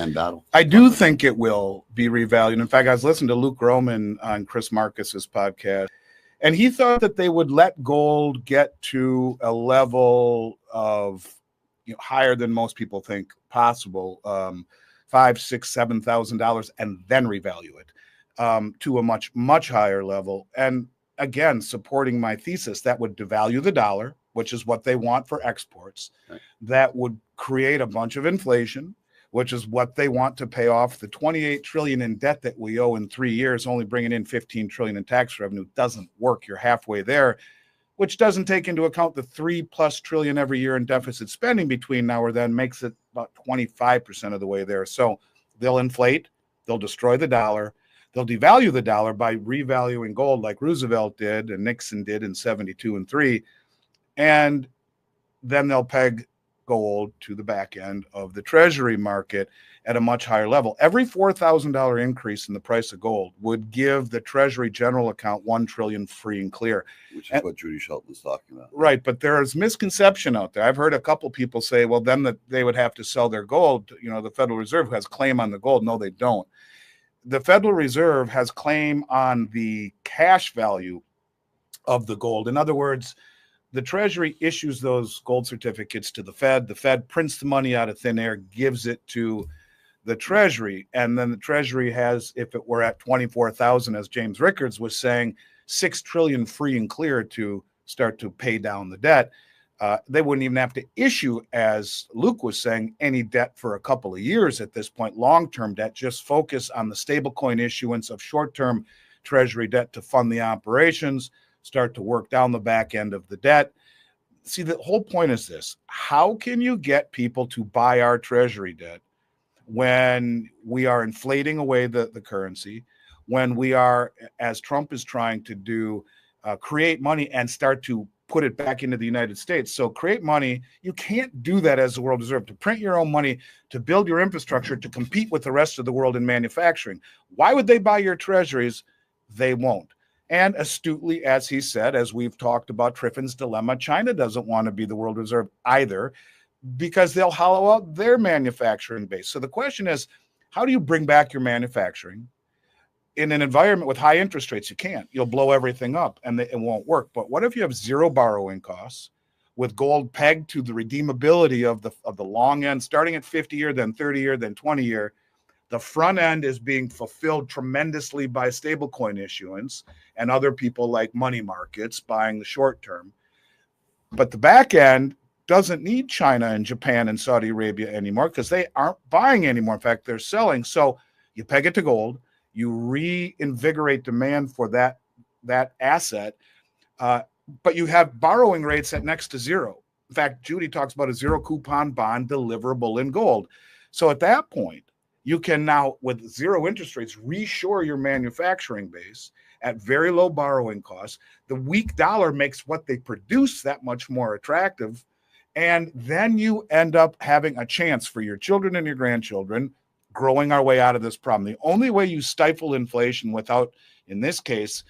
and battle. I do think it will be revalued. In fact, I was listening to Luke Roman on Chris Marcus's podcast, and he thought that they would let gold get to a level of higher than most people think possible, $5,000, $6,000, $7,000, and then revalue it to a much higher level. And again, supporting my thesis, that would devalue the dollar, which is what they want for exports. Right. That would create a bunch of inflation, which is what they want to pay off the $28 trillion in debt that we owe in 3 years, only bringing in $15 trillion in tax revenue. Doesn't work. You're halfway there, which doesn't take into account the $3+ trillion every year in deficit spending between now or then, makes it about 25% of the way there. So they'll inflate, they'll destroy the dollar, they'll devalue the dollar by revaluing gold like Roosevelt did and Nixon did in 72 and 3. And then they'll peg gold to the back end of the Treasury market at a much higher level. Every $4,000 increase in the price of gold would give the Treasury general account $1 trillion free and clear. Which is what Judy Shelton was talking about. Right, but there's misconception out there. I've heard a couple people say, well, then they would have to sell their gold. The Federal Reserve has claim on the gold. No, they don't. The Federal Reserve has claim on the cash value of the gold. In other words, the Treasury issues those gold certificates to the Fed. The Fed prints the money out of thin air, gives it to the Treasury. And then the Treasury has, if it were at 24,000, as James Rickards was saying, $6 trillion free and clear to start to pay down the debt. They wouldn't even have to issue, as Luke was saying, any debt for a couple of years at this point, long-term debt, just focus on the stablecoin issuance of short-term Treasury debt to fund the operations, start to work down the back end of the debt. See, the whole point is this: how can you get people to buy our Treasury debt when we are inflating away the currency, when we are, as Trump is trying to do, create money and start to put it back into the United States? So create money. You can't do that as the World Reserve, to print your own money, to build your infrastructure, to compete with the rest of the world in manufacturing. Why would they buy your treasuries? They won't. And astutely, as he said, as we've talked about Triffin's dilemma, China doesn't want to be the World Reserve either, because they'll hollow out their manufacturing base. So the question is, how do you bring back your manufacturing in an environment with high interest rates? You can't. You'll blow everything up and it won't work. But what if you have zero borrowing costs with gold pegged to the redeemability of the long end, starting at 50-year, then 30-year, then 20-year? The front end is being fulfilled tremendously by stablecoin issuance and other people like money markets buying the short term. But the back end doesn't need China and Japan and Saudi Arabia anymore, because they aren't buying anymore. In fact, they're selling. So you peg it to gold, you reinvigorate demand for that asset, but you have borrowing rates at next to zero. In fact, Judy talks about a zero coupon bond deliverable in gold. So at that point, you can now, with zero interest rates, reshore your manufacturing base at very low borrowing costs. The weak dollar makes what they produce that much more attractive. And then you end up having a chance for your children and your grandchildren growing our way out of this problem. The only way you stifle inflation without, in this case,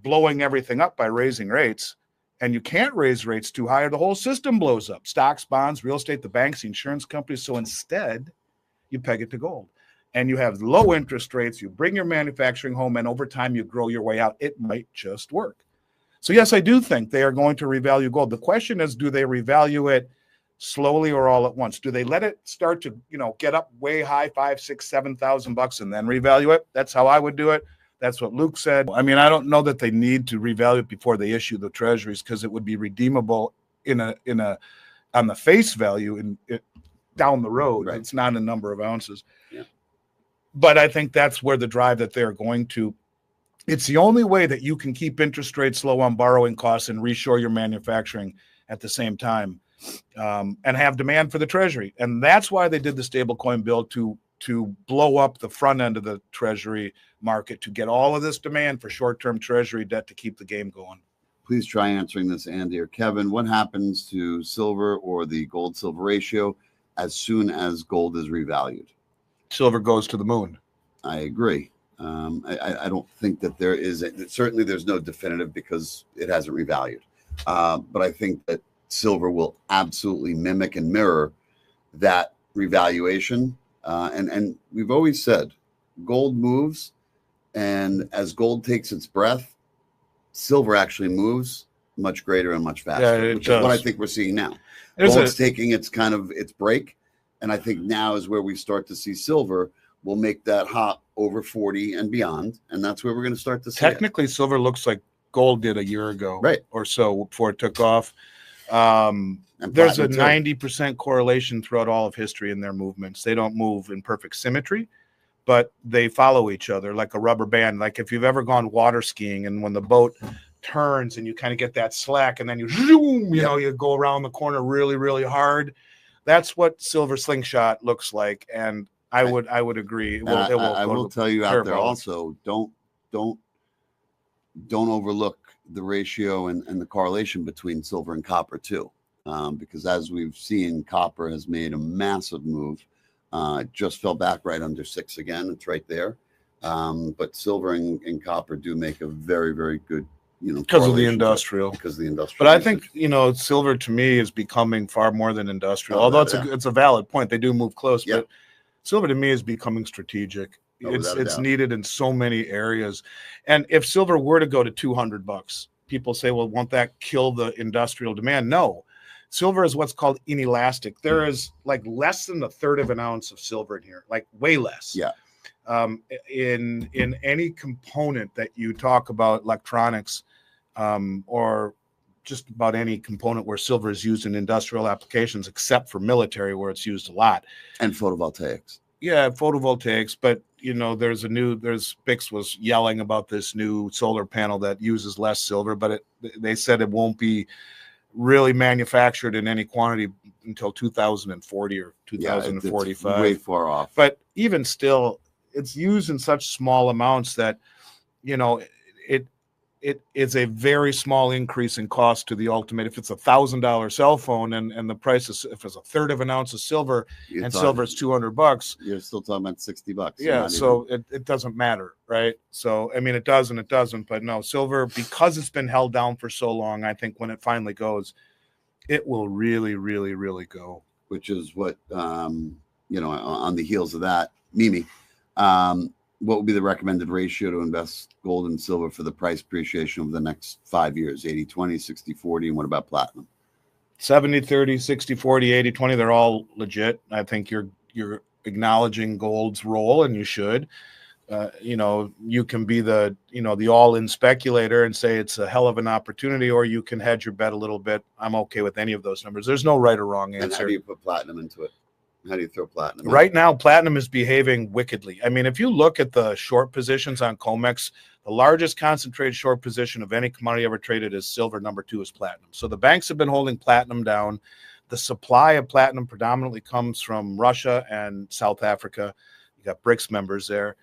blowing everything up by raising rates, and you can't raise rates too high or the whole system blows up. Stocks, bonds, real estate, the banks, the insurance companies. So instead, you peg it to gold. And you have low interest rates, you bring your manufacturing home, and over time you grow your way out. It might just work. So yes, I do think they are going to revalue gold. The question is, do they revalue it slowly or all at once? Do they let it start to, get up way high, $5,000, $6,000, $7,000 and then revalue it? That's how I would do it. That's what Luke said. I mean, I don't know that they need to revalue it before they issue the treasuries, because it would be redeemable on the face value down the road. Right. It's not a number of ounces. Yeah. But I think that's where the drive that they're going to. It's the only way that you can keep interest rates low on borrowing costs and reshore your manufacturing at the same time, and have demand for the Treasury. And that's why they did the stablecoin bill, to blow up the front end of the Treasury market, to get all of this demand for short-term Treasury debt to keep the game going. Please try answering this, Andy or Kevin. What happens to silver or the gold-silver ratio as soon as gold is revalued? Silver goes to the moon. I agree. I don't think that there is certainly there's no definitive, because it hasn't revalued. But I think that silver will absolutely mimic and mirror that revaluation And we've always said gold moves, and as gold takes its breath, silver actually moves much greater and much faster, which is what I think we're seeing now. Gold's taking its break, and I think now is where we start to see silver will make that hop over 40 and beyond, and that's where we're going to start to see technically silver looks like gold did a year ago, right, or so before it took off. There's a 90% correlation throughout all of history in their movements. They don't move in perfect symmetry, but they follow each other like a rubber band. Like if you've ever gone water skiing, and when the boat turns and you kind of get that slack, and then you zoom, you go around the corner really, really hard. That's what silver slingshot looks like, and I would agree. I will tell you out there also, don't overlook the ratio and the correlation between silver and copper too, because as we've seen, copper has made a massive move. It just fell back right under 6 again. It's right there. But silver and copper do make a very, very good, because of the industrial. But I think, silver to me is becoming far more than industrial. Although it's a valid point. They do move close, but silver to me is becoming strategic. It's needed in so many areas. And if silver were to go to $200, people say, well, won't that kill the industrial demand? No. Silver is what's called inelastic. There is like less than a third of an ounce of silver in here, like way less. Yeah. In any component that you talk about, electronics, or just about any component where silver is used in industrial applications, except for military where it's used a lot. And photovoltaics. Yeah, photovoltaics. But, there's Bix was yelling about this new solar panel that uses less silver, but they said it won't be really manufactured in any quantity until 2040 or 2045. It's way far off. But even still, it's used in such small amounts that, it is a very small increase in cost to the ultimate. If it's $1,000 cell phone and the price is, if it's a third of an ounce of silver, silver is $200, you're still talking about $60. Yeah, so it doesn't matter, right? So I mean, it does and it doesn't, but no, silver, because it's been held down for so long, I think when it finally goes, it will really, really, really go. Which is what on the heels of that, Mimi. What would be the recommended ratio to invest gold and silver for the price appreciation over the next 5 years? 80-20, 60-40, and what about platinum? 70-30, 60-40, 80-20, they're all legit. I think you're acknowledging gold's role, and you should. You can be the all-in speculator and say it's a hell of an opportunity, or you can hedge your bet a little bit. I'm okay with any of those numbers. There's no right or wrong answer. And how do you put platinum into it? How do you throw platinum? Right now, platinum is behaving wickedly. I mean, if you look at the short positions on COMEX, the largest concentrated short position of any commodity ever traded is silver. Number 2 is platinum. So the banks have been holding platinum down. The supply of platinum predominantly comes from Russia and South Africa. You got BRICS members there.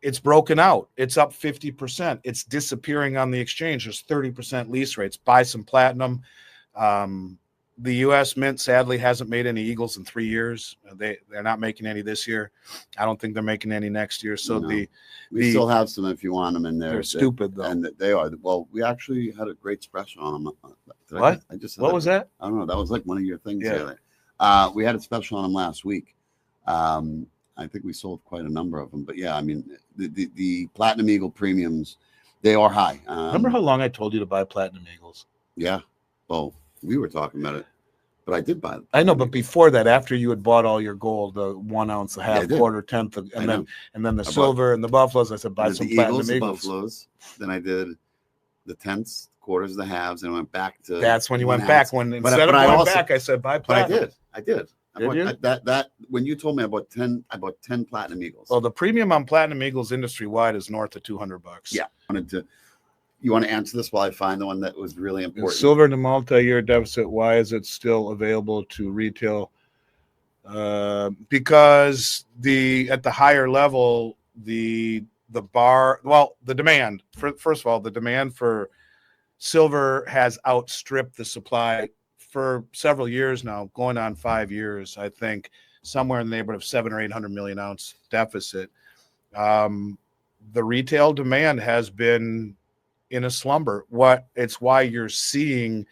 It's broken out. It's up 50%. It's disappearing on the exchange. There's 30% lease rates. Buy some platinum. The U.S. Mint sadly hasn't made any eagles in 3 years. They're not making any this year. I don't think they're making any next year. So we still have some if you want them in there. They're stupid though. And they are. Well, we actually had a great special on them. What? What was that? I don't know. That was like one of your things. Yeah. We had a special on them last week. I think we sold quite a number of them. But yeah, I mean, the Platinum Eagle premiums, they are high. Remember how long I told you to buy Platinum Eagles? Yeah. Well, we were talking about it, but I did buy them. I know, but before that, after you had bought all your gold, the 1 ounce, a half, quarter, tenth, and then the silver and the buffaloes, I said buy some Platinum Eagles. The buffaloes. Then I did the tenths, quarters, the halves, and I went back to. That's when you went back. When instead of going back, I said buy platinum. I did. That when you told me I bought 10 Platinum Eagles. Well, the premium on Platinum Eagles industry wide is north of $200. Yeah, you want to answer this while I find the one that was really important? Silver in a multi-year deficit. Why is it still available to retail? Because at the higher level, the demand first of all, the demand for silver has outstripped the supply for several years now, going on 5 years. I think somewhere in the neighborhood of 700 or 800 million ounce deficit. The retail demand has been in a slumber. It's why you're seeing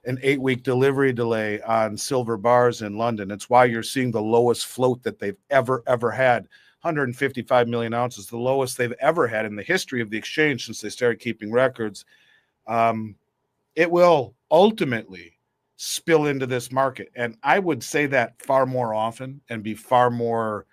an 8-week delivery delay on silver bars in London. It's why you're seeing the lowest float that they've ever had. 155 million ounces, the lowest they've ever had in the history of the exchange since they started keeping records. It will ultimately spill into this market. And I would say that far more often and be far more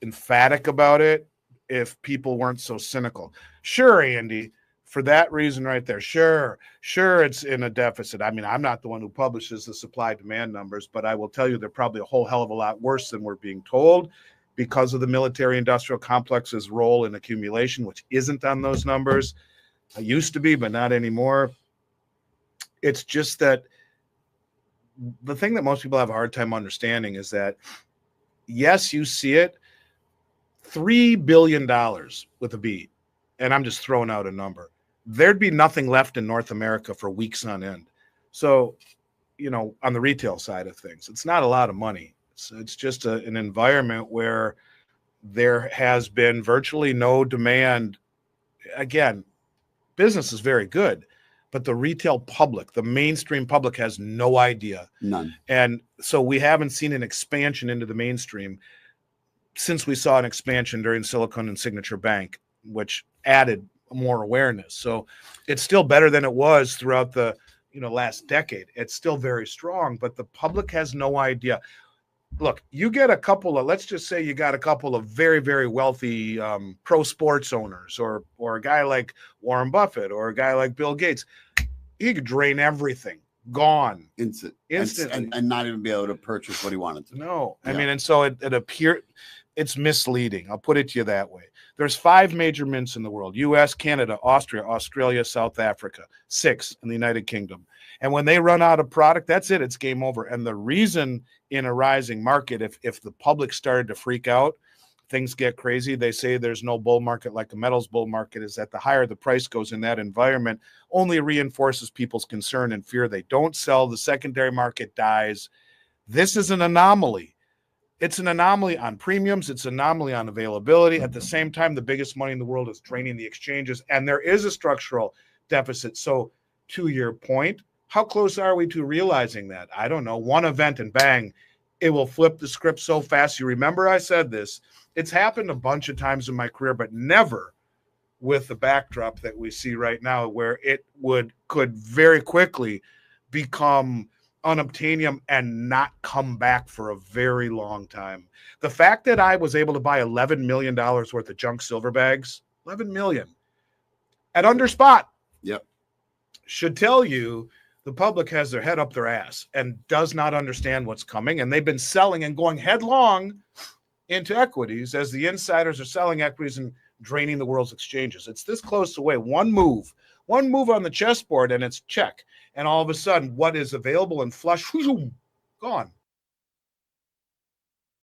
emphatic about it if people weren't so cynical. Sure, Andy, for that reason right there, sure, it's in a deficit. I mean, I'm not the one who publishes the supply-demand numbers, but I will tell you they're probably a whole hell of a lot worse than we're being told because of the military-industrial complex's role in accumulation, which isn't on those numbers. It used to be, but not anymore. It's just that the thing that most people have a hard time understanding is that, yes, you see it, $3 billion with a B, and I'm just throwing out a number. There'd be nothing left in North America for weeks on end. So, on the retail side of things, it's not a lot of money. It's just an environment where there has been virtually no demand. Again, business is very good, but the retail public, the mainstream public, has no idea. None. And so we haven't seen an expansion into the mainstream since we saw an expansion during Silicon and Signature Bank, which added more awareness. So it's still better than it was throughout the last decade. It's still very strong, but the public has no idea. Look, you get a couple of, let's just say you got a couple of very, very wealthy pro sports owners or a guy like Warren Buffett or a guy like Bill Gates. He could drain everything, gone. Instantly. And not even be able to purchase what he wanted to. No. I mean, and so it appeared, it's misleading. I'll put it to you that way. There's 5 major mints in the world: US, Canada, Austria, Australia, South Africa, 6 in the United Kingdom. And when they run out of product, that's it. It's game over. And the reason in a rising market, if the public started to freak out, things get crazy. They say there's no bull market like a metals bull market, is that the higher the price goes in that environment, only reinforces people's concern and fear. They don't sell. The secondary market dies. This is an anomaly. It's an anomaly on premiums. It's an anomaly on availability. At the same time, the biggest money in the world is draining the exchanges, and there is a structural deficit. So to your point, how close are we to realizing that? I don't know. One event and bang, it will flip the script so fast. You remember I said this. It's happened a bunch of times in my career, but never with the backdrop that we see right now, where it could very quickly become unobtainium and not come back for a very long time. The fact that I was able to buy $11 million worth of junk silver bags, $11 million at under spot, should tell you the public has their head up their ass and does not understand what's coming. And they've been selling and going headlong into equities as the insiders are selling equities and draining the world's exchanges. It's this close away. One move on the chessboard and it's check. And all of a sudden, what is available and flush, gone.